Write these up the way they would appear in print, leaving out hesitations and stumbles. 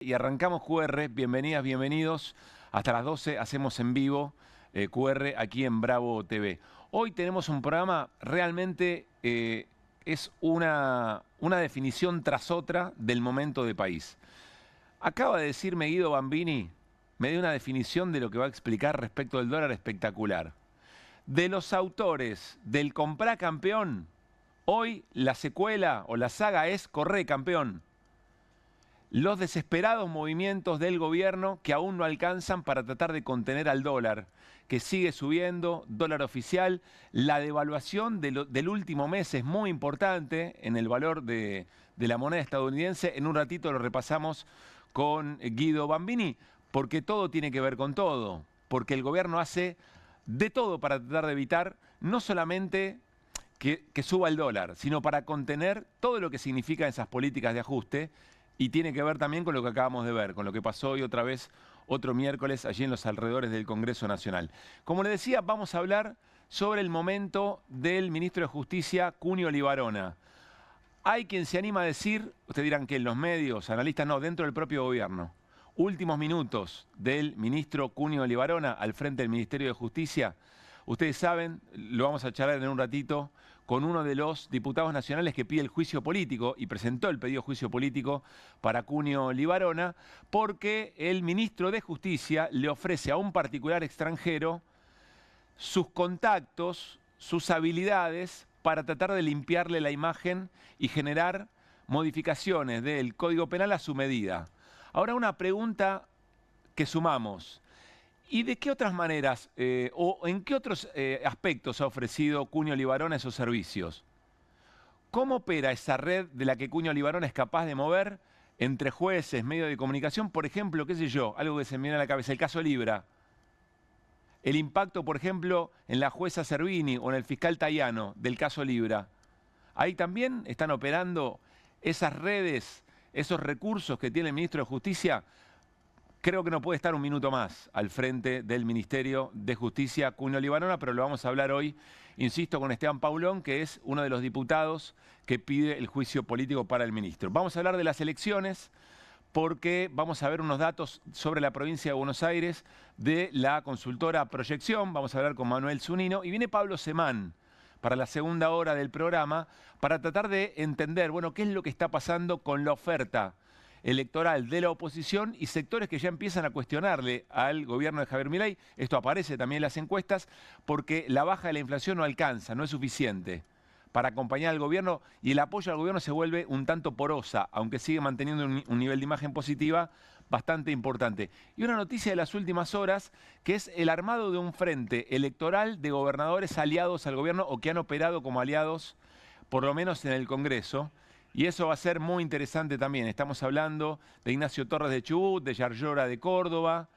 Y arrancamos QR, bienvenidas, bienvenidos. Hasta las 12 hacemos en vivo QR aquí en Bravo TV. Hoy tenemos un programa realmente, es una definición tras otra del momento de país. Acaba de decirme Guido Bambini, me dio una definición de lo que va a explicar respecto del dólar espectacular. De los autores del Comprá Campeón, hoy la secuela o la saga es Corre Campeón. Los desesperados movimientos del gobierno que aún no alcanzan para tratar de contener al dólar, que sigue subiendo, dólar oficial. La devaluación del último mes es muy importante en el valor de la moneda estadounidense. En un ratito lo repasamos con Guido Bambini, porque todo tiene que ver con todo, porque el gobierno hace de todo para tratar de evitar no solamente que suba el dólar, sino para contener todo lo que significan esas políticas de ajuste. Y tiene que ver también con lo que acabamos de ver, con lo que pasó hoy otra vez, otro miércoles, allí en los alrededores del Congreso Nacional. Como le decía, vamos a hablar sobre el momento del ministro de Justicia, Cunio Libarona. Hay quien se anima a decir, ustedes dirán que en los medios, analistas, no, dentro del propio gobierno. Últimos minutos del ministro Cunio Libarona al frente del Ministerio de Justicia. Ustedes saben, lo vamos a charlar en un ratito, con uno de los diputados nacionales que pide el juicio político y presentó el pedido de juicio político para Cunio Libarona, porque el ministro de Justicia le ofrece a un particular extranjero sus contactos, sus habilidades para tratar de limpiarle la imagen y generar modificaciones del Código Penal a su medida. Ahora una pregunta que sumamos. ¿Y de qué otras maneras o en qué otros aspectos ha ofrecido Cunio Libarona esos servicios? ¿Cómo opera esa red de la que Cunio Libarona es capaz de mover entre jueces, medios de comunicación? Por ejemplo, qué sé yo, algo que se me viene a la cabeza, el caso Libra. El impacto, por ejemplo, en la jueza Servini o en el fiscal Tayano del caso Libra. Ahí también están operando esas redes, esos recursos que tiene el ministro de Justicia. Creo que no puede estar un minuto más al frente del Ministerio de Justicia Cunio Libarona, pero lo vamos a hablar hoy, insisto, con Esteban Paulón, que es uno de los diputados que pide el juicio político para el ministro. Vamos a hablar de las elecciones porque vamos a ver unos datos sobre la provincia de Buenos Aires de la consultora Proyección. Vamos a hablar con Manuel Zunino y viene Pablo Semán para la segunda hora del programa para tratar de entender, bueno, qué es lo que está pasando con la oferta electoral de la oposición y sectores que ya empiezan a cuestionarle al gobierno de Javier Milei. Esto aparece también en las encuestas porque la baja de la inflación no alcanza, no es suficiente para acompañar al gobierno y el apoyo al gobierno se vuelve un tanto porosa, aunque sigue manteniendo un nivel de imagen positiva bastante importante. Y una noticia de las últimas horas que es el armado de un frente electoral de gobernadores aliados al gobierno o que han operado como aliados, por lo menos en el Congreso. Y eso va a ser muy interesante también. Estamos hablando de Ignacio Torres de Chubut, de Yarlora de Córdoba,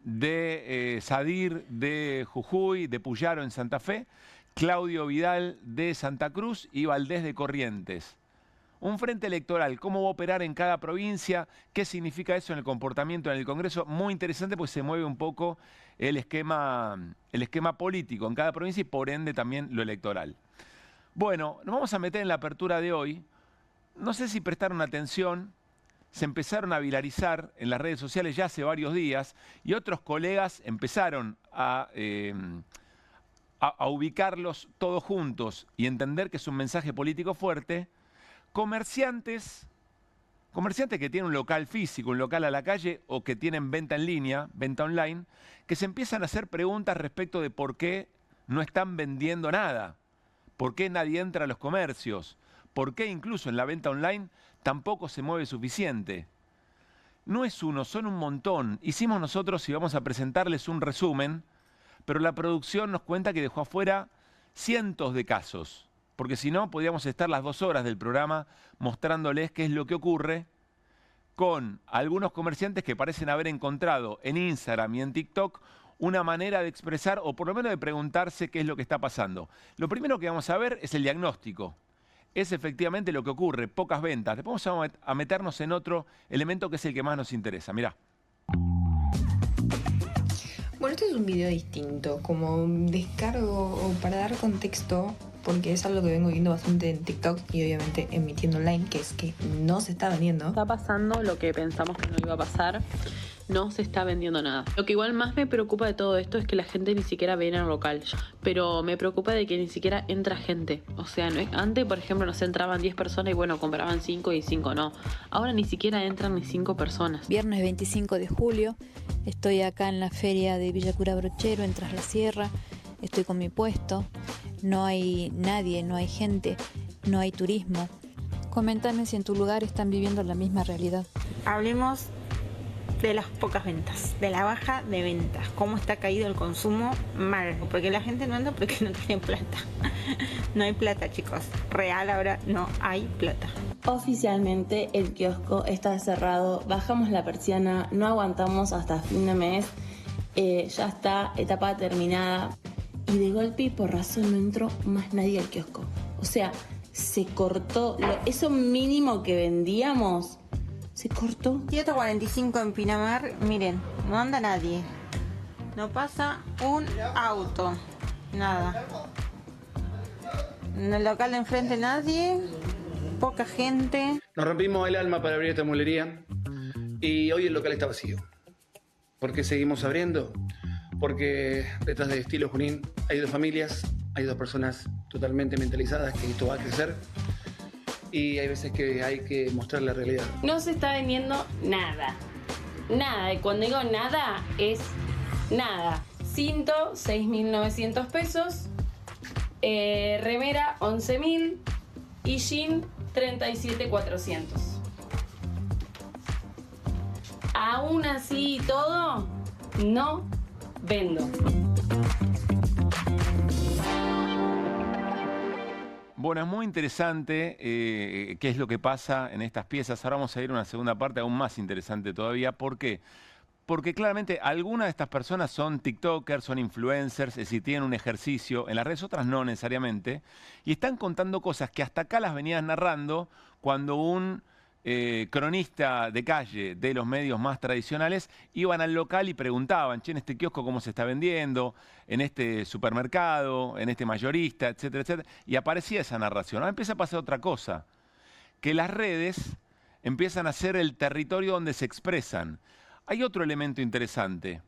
de Sadir de Jujuy, de Puyaro en Santa Fe, Claudio Vidal de Santa Cruz y Valdés de Corrientes. Un frente electoral, cómo va a operar en cada provincia, qué significa eso en el comportamiento en el Congreso. Muy interesante porque se mueve un poco el esquema político en cada provincia y por ende también lo electoral. Bueno, nos vamos a meter en la apertura de hoy. No sé si prestaron atención, se empezaron a viralizar en las redes sociales ya hace varios días y otros colegas empezaron a ubicarlos todos juntos y entender que es un mensaje político fuerte. Comerciantes que tienen un local físico, un local a la calle o que tienen venta en línea, venta online, que se empiezan a hacer preguntas respecto de por qué no están vendiendo nada, por qué nadie entra a los comercios. ¿Por qué incluso en la venta online tampoco se mueve suficiente? No es uno, son un montón. Hicimos nosotros y vamos a presentarles un resumen, pero la producción nos cuenta que dejó afuera cientos de casos, porque si no podríamos estar las 2 horas del programa mostrándoles qué es lo que ocurre con algunos comerciantes que parecen haber encontrado en Instagram y en TikTok una manera de expresar o por lo menos de preguntarse qué es lo que está pasando. Lo primero que vamos a ver es el diagnóstico. Es efectivamente lo que ocurre, pocas ventas. Después vamos a meternos en otro elemento que es el que más nos interesa. Mirá. Bueno, este es un video distinto, como descargo o para dar contexto. porque es algo que vengo viendo bastante en TikTok y obviamente en mi tienda online, que es que no se está vendiendo. Está pasando lo que pensamos que no iba a pasar. No se está vendiendo nada. Lo que igual más me preocupa de todo esto es que la gente ni siquiera viene al local. Pero me preocupa de que ni siquiera entra gente. O sea, antes, por ejemplo, nos entraban 10 personas y bueno, compraban 5 y 5 no. Ahora ni siquiera entran ni 5 personas. Viernes 25 de julio, estoy acá en la feria de Villa Cura Brochero, en Tras la Sierra. Estoy con mi puesto. No hay nadie, no hay gente, no hay turismo. Coméntame si en tu lugar están viviendo la misma realidad. Hablemos de las pocas ventas, de la baja de ventas, cómo está caído el consumo mal, porque la gente no anda porque no tiene plata. No hay plata, chicos. Real ahora no hay plata. Oficialmente el kiosco está cerrado, bajamos la persiana, no aguantamos hasta fin de mes, ya está etapa terminada y de golpe y por razón no entró más nadie al kiosco. O sea, se cortó, eso mínimo que vendíamos, se cortó. 7:45 en Pinamar, miren, no anda nadie. No pasa un auto, nada. En el local de enfrente nadie, poca gente. Nos rompimos el alma para abrir esta mueblería y hoy el local está vacío. ¿Por qué seguimos abriendo? Porque detrás de Estilo Junín hay dos familias, hay dos personas totalmente mentalizadas que esto va a crecer y hay veces que hay que mostrar la realidad. No se está vendiendo nada, nada, y cuando digo nada es nada. Cinto, 6.900 pesos, remera, 11.000 y jean, 37.400. Aún así y todo, no vendo. Bueno, es muy interesante qué es lo que pasa en estas piezas. Ahora vamos a ir a una segunda parte aún más interesante todavía. ¿Por qué? Porque claramente algunas de estas personas son TikTokers, son influencers, es decir, tienen un ejercicio, en las redes otras no necesariamente, y están contando cosas que hasta acá las venías narrando cuando un cronista de calle de los medios más tradicionales iban al local y preguntaban, che, en este kiosco cómo se está vendiendo, en este supermercado, en este mayorista, etcétera, etcétera, y aparecía esa narración. Ahora empieza a pasar otra cosa, que las redes empiezan a ser el territorio donde se expresan. Hay otro elemento interesante,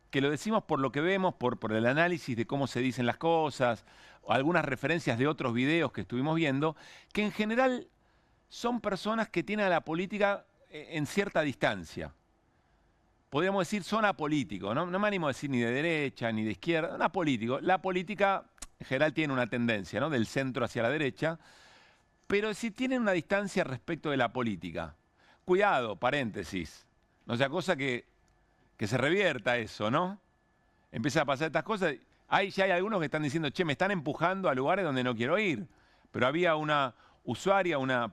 que lo decimos por lo que vemos, por el análisis de cómo se dicen las cosas, o algunas referencias de otros videos que estuvimos viendo, que en general son personas que tienen a la política en cierta distancia. Podríamos decir son apolíticos, ¿no? No me animo a decir ni de derecha ni de izquierda, son apolíticos. La política en general tiene una tendencia, ¿no? Del centro hacia la derecha, pero si tienen una distancia respecto de la política. Cuidado, paréntesis. No sea cosa que se revierta eso, ¿no? Empieza a pasar estas cosas. Ya hay algunos que están diciendo, che, me están empujando a lugares donde no quiero ir. Pero había una usuaria, una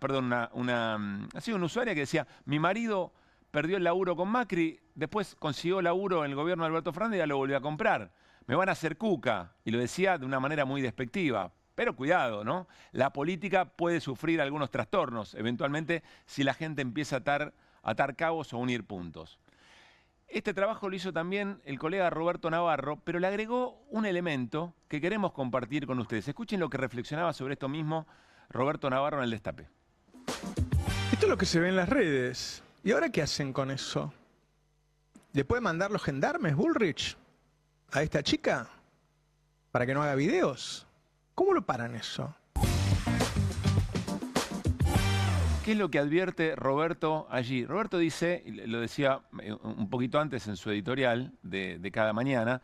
usuaria que decía, mi marido perdió el laburo con Macri, después consiguió laburo en el gobierno de Alberto Fernández y ya lo volvió a comprar. Me van a hacer cuca. Y lo decía de una manera muy despectiva. Pero cuidado, ¿no? La política puede sufrir algunos trastornos, eventualmente, si la gente empieza a atar cabos o unir puntos. Este trabajo lo hizo también el colega Roberto Navarro, pero le agregó un elemento que queremos compartir con ustedes. Escuchen lo que reflexionaba sobre esto mismo Roberto Navarro en El Destape. Esto es lo que se ve en las redes. ¿Y ahora qué hacen con eso? ¿Le puede mandar los gendarmes Bullrich a esta chica para que no haga videos? ¿Cómo lo paran eso? ¿Qué es lo que advierte Roberto allí? Roberto dice, y lo decía un poquito antes en su editorial de cada mañana,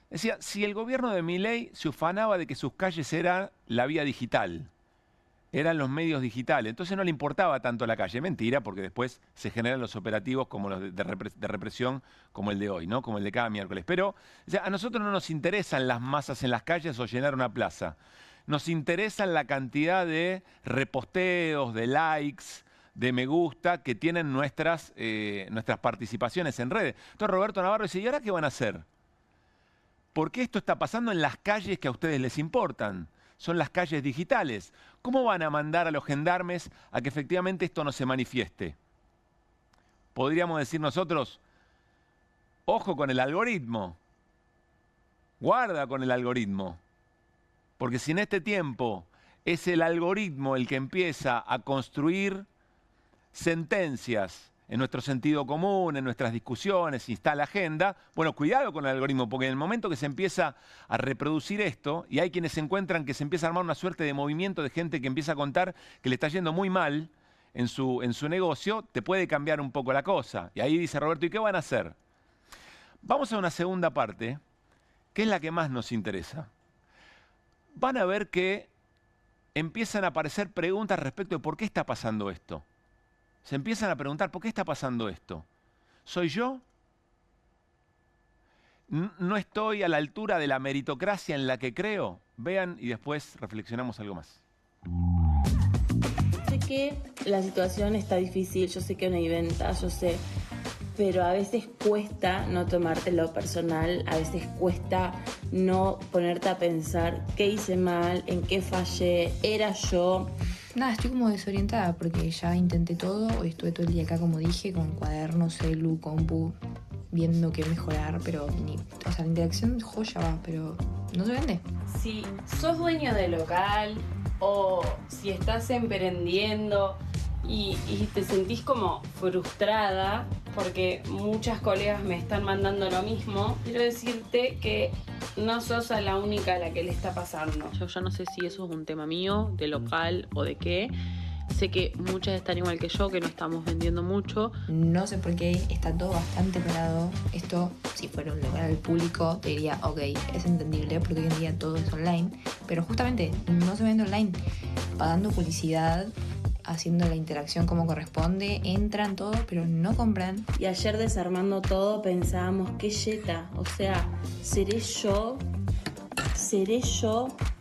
decía, si el gobierno de Milei se ufanaba de que sus calles eran la vía digital, eran los medios digitales, entonces no le importaba tanto la calle. Mentira, porque después se generan los operativos como los de represión como el de hoy, ¿no? Como el de cada miércoles. Pero o sea, a nosotros no nos interesan las masas en las calles o llenar una plaza. Nos interesa la cantidad de reposteos, de likes, de me gusta que tienen nuestras participaciones en redes. Entonces Roberto Navarro dice, ¿y ahora qué van a hacer? ¿Por qué esto está pasando en las calles que a ustedes les importan? Son las calles digitales. ¿Cómo van a mandar a los gendarmes a que efectivamente esto no se manifieste? Podríamos decir nosotros, ojo con el algoritmo, guarda con el algoritmo. Porque si en este tiempo es el algoritmo el que empieza a construir sentencias en nuestro sentido común, en nuestras discusiones, instala agenda. Bueno, cuidado con el algoritmo, porque en el momento que se empieza a reproducir esto, y hay quienes encuentran que se empieza a armar una suerte de movimiento de gente que empieza a contar que le está yendo muy mal en su negocio, te puede cambiar un poco la cosa. Y ahí dice Roberto, ¿y qué van a hacer? Vamos a una segunda parte, que es la que más nos interesa. Van a ver que empiezan a aparecer preguntas respecto de por qué está pasando esto. Se empiezan a preguntar, ¿por qué está pasando esto? ¿Soy yo? ¿No estoy a la altura de la meritocracia en la que creo? Vean y después reflexionamos algo más. Sé que la situación está difícil, yo sé que no hay ventas, yo sé, pero a veces cuesta no tomártelo personal, a veces cuesta no ponerte a pensar qué hice mal, en qué fallé, era yo. Nada, estoy como desorientada porque ya intenté todo. Hoy estuve todo el día acá, como dije, con cuadernos, celu, compu, viendo qué mejorar, pero o sea, la interacción joya va, pero no se vende. Si sos dueño de local o si estás emprendiendo y te sentís como frustrada porque muchas colegas me están mandando lo mismo, quiero decirte que no sos a la única a la que le está pasando. Yo ya no sé si eso es un tema mío, de local o de qué. Sé que muchas están igual que yo, que no estamos vendiendo mucho. No sé por qué está todo bastante parado. Esto, si fuera un local público, te diría, ok, es entendible porque hoy en día todo es online. Pero justamente no se vende online. Pagando publicidad, haciendo la interacción como corresponde, entran todos, pero no compran. Y ayer desarmando todo pensábamos, qué yeta, o sea, ¿seré yo?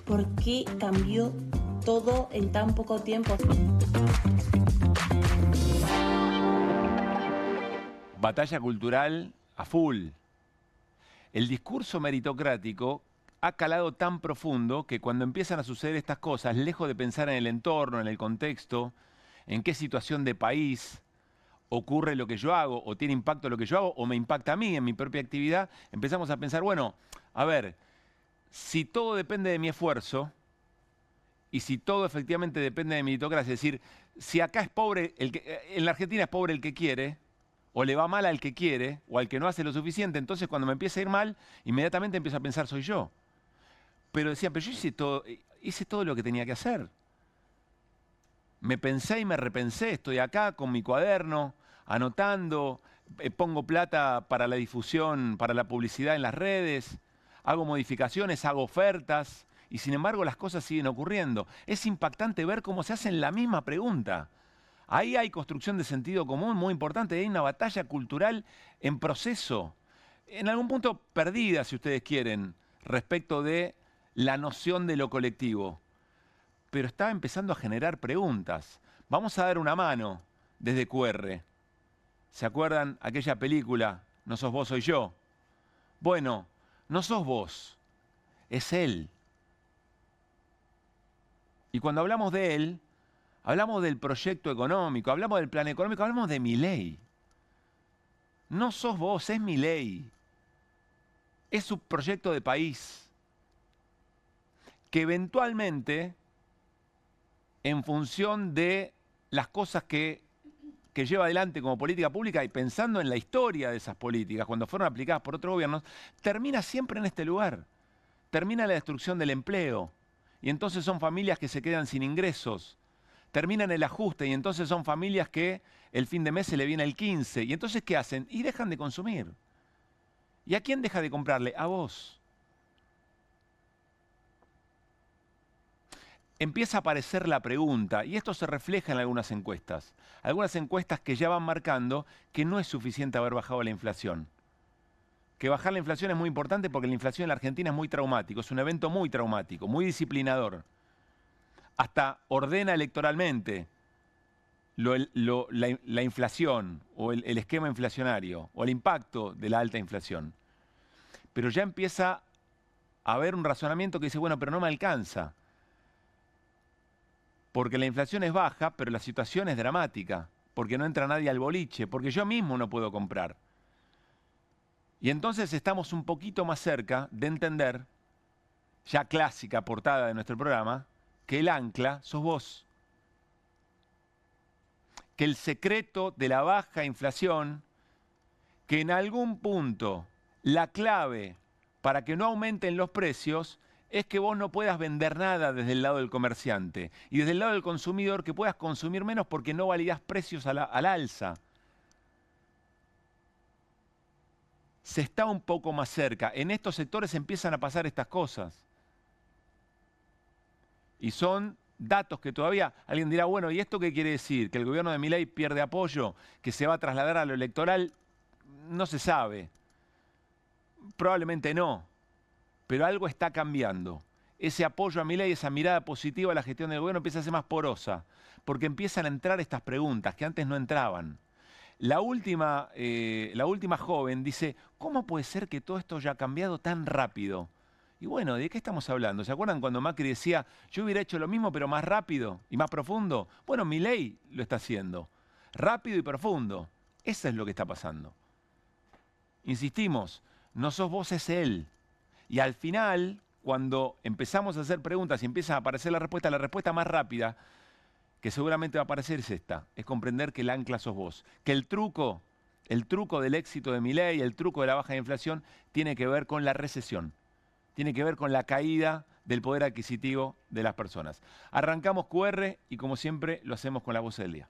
¿Por qué cambió todo en tan poco tiempo? Batalla cultural a full. El discurso meritocrático ha calado tan profundo que cuando empiezan a suceder estas cosas, lejos de pensar en el entorno, en el contexto, en qué situación de país ocurre lo que yo hago, o tiene impacto lo que yo hago, o me impacta a mí en mi propia actividad, empezamos a pensar, bueno, a ver, si todo depende de mi esfuerzo, y si todo efectivamente depende de meritocracia, es decir, si acá es pobre, en la Argentina es pobre el que quiere, o le va mal al que quiere, o al que no hace lo suficiente, entonces cuando me empieza a ir mal, inmediatamente empiezo a pensar, soy yo. Pero decía, pero yo hice todo lo que tenía que hacer. Me pensé y me repensé, estoy acá con mi cuaderno, anotando, pongo plata para la difusión, para la publicidad en las redes, hago modificaciones, hago ofertas, y sin embargo las cosas siguen ocurriendo. Es impactante ver cómo se hacen la misma pregunta. Ahí hay construcción de sentido común muy importante, hay una batalla cultural en proceso, en algún punto perdida, si ustedes quieren, respecto de la noción de lo colectivo. Pero está empezando a generar preguntas. Vamos a dar una mano desde QR. ¿Se acuerdan aquella película, No sos vos, soy yo? Bueno, no sos vos, es él. Y cuando hablamos de él, hablamos del proyecto económico, hablamos del plan económico, hablamos de Milei. No sos vos, es Milei. Es su proyecto de país. Que eventualmente, en función de las cosas que lleva adelante como política pública y pensando en la historia de esas políticas, cuando fueron aplicadas por otros gobiernos, termina siempre en este lugar. Termina la destrucción del empleo. Y entonces son familias que se quedan sin ingresos. Terminan el ajuste y entonces son familias que el fin de mes se le viene el 15. ¿Y entonces qué hacen? Y dejan de consumir. ¿Y a quién deja de comprarle? A vos. Empieza a aparecer la pregunta, y esto se refleja en algunas encuestas que ya van marcando que no es suficiente haber bajado la inflación. Que bajar la inflación es muy importante porque la inflación en la Argentina es muy traumático, es un evento muy traumático, muy disciplinador. Hasta ordena electoralmente la inflación o el esquema inflacionario o el impacto de la alta inflación. Pero ya empieza a haber un razonamiento que dice, bueno, pero no me alcanza. Porque la inflación es baja, pero la situación es dramática. Porque no entra nadie al boliche, porque yo mismo no puedo comprar. Y entonces estamos un poquito más cerca de entender, ya clásica portada de nuestro programa, que el ancla sos vos. Que el secreto de la baja inflación, que en algún punto la clave para que no aumenten los precios es que vos no puedas vender nada desde el lado del comerciante y desde el lado del consumidor que puedas consumir menos porque no validás precios al alza. Se está un poco más cerca. En estos sectores empiezan a pasar estas cosas. Y son datos que todavía alguien dirá, bueno, ¿y esto qué quiere decir? ¿Que el gobierno de Milei pierde apoyo? ¿Que se va a trasladar a lo electoral? No se sabe. Probablemente no. Pero algo está cambiando. Ese apoyo a Milei, esa mirada positiva a la gestión del gobierno empieza a ser más porosa. Porque empiezan a entrar estas preguntas que antes no entraban. La última joven dice, ¿cómo puede ser que todo esto haya cambiado tan rápido? Y bueno, ¿de qué estamos hablando? ¿Se acuerdan cuando Macri decía, yo hubiera hecho lo mismo pero más rápido y más profundo? Bueno, Milei lo está haciendo. Rápido y profundo. Eso es lo que está pasando. Insistimos, no sos vos, es él. Y al final, cuando empezamos a hacer preguntas y empieza a aparecer la respuesta más rápida que seguramente va a aparecer es esta, es comprender que el ancla sos vos. Que el truco del éxito de Milei, el truco de la baja inflación, tiene que ver con la recesión. Tiene que ver con la caída del poder adquisitivo de las personas. Arrancamos QR y como siempre lo hacemos con la voz del día.